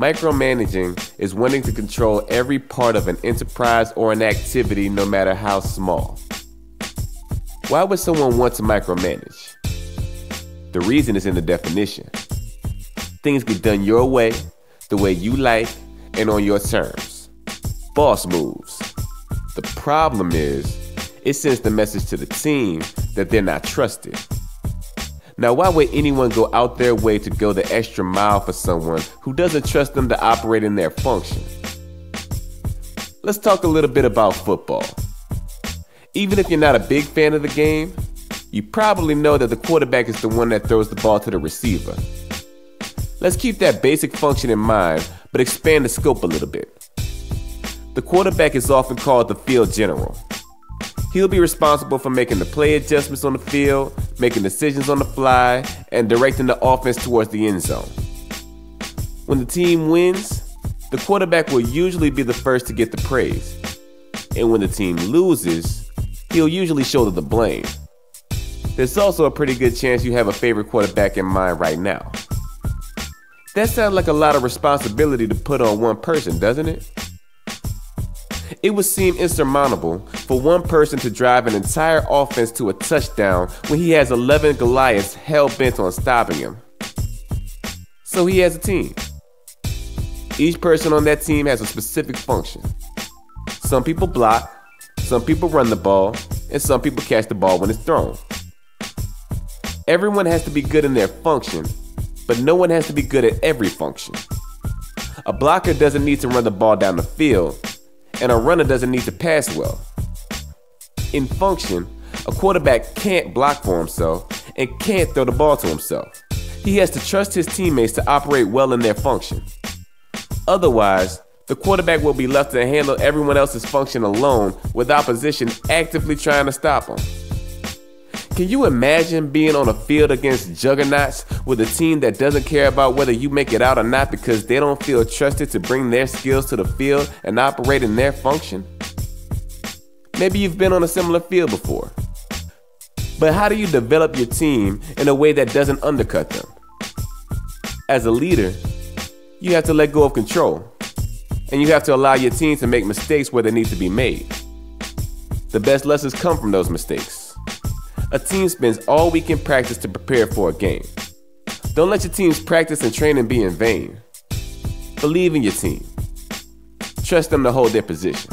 Micromanaging is wanting to control every part of an enterprise or an activity, no matter how small. Why would someone want to micromanage? The reason is in the definition. Things get done your way, the way you like, and on your terms. Boss moves. The problem is, it sends the message to the team that they're not trusted. Now, why would anyone go out their way to go the extra mile for someone who doesn't trust them to operate in their function? Let's talk a little bit about football. Even if you're not a big fan of the game, you probably know that the quarterback is the one that throws the ball to the receiver. Let's keep that basic function in mind, but expand the scope a little bit. The quarterback is often called the field general. He'll be responsible for making the play adjustments on the field, making decisions on the fly, and directing the offense towards the end zone. When the team wins, the quarterback will usually be the first to get the praise. And when the team loses, he'll usually shoulder the blame. There's also a pretty good chance you have a favorite quarterback in mind right now. That sounds like a lot of responsibility to put on one person, doesn't it? It would seem insurmountable for one person to drive an entire offense to a touchdown when he has 11 Goliaths hell-bent on stopping him. So he has a team. Each person on that team has a specific function. Some people block, some people run the ball, and some people catch the ball when it's thrown. Everyone has to be good in their function, but no one has to be good at every function. A blocker doesn't need to run the ball down the field, and a runner doesn't need to pass well. In function, a quarterback can't block for himself and can't throw the ball to himself. He has to trust his teammates to operate well in their function. Otherwise, the quarterback will be left to handle everyone else's function alone with opposition actively trying to stop him. Can you imagine being on a field against juggernauts with a team that doesn't care about whether you make it out or not because they don't feel trusted to bring their skills to the field and operate in their function? Maybe you've been on a similar field before. But how do you develop your team in a way that doesn't undercut them? As a leader, you have to let go of control, and you have to allow your team to make mistakes where they need to be made. The best lessons come from those mistakes. A team spends all week in practice to prepare for a game. Don't let your team's practice and training be in vain. Believe in your team. Trust them to hold their position.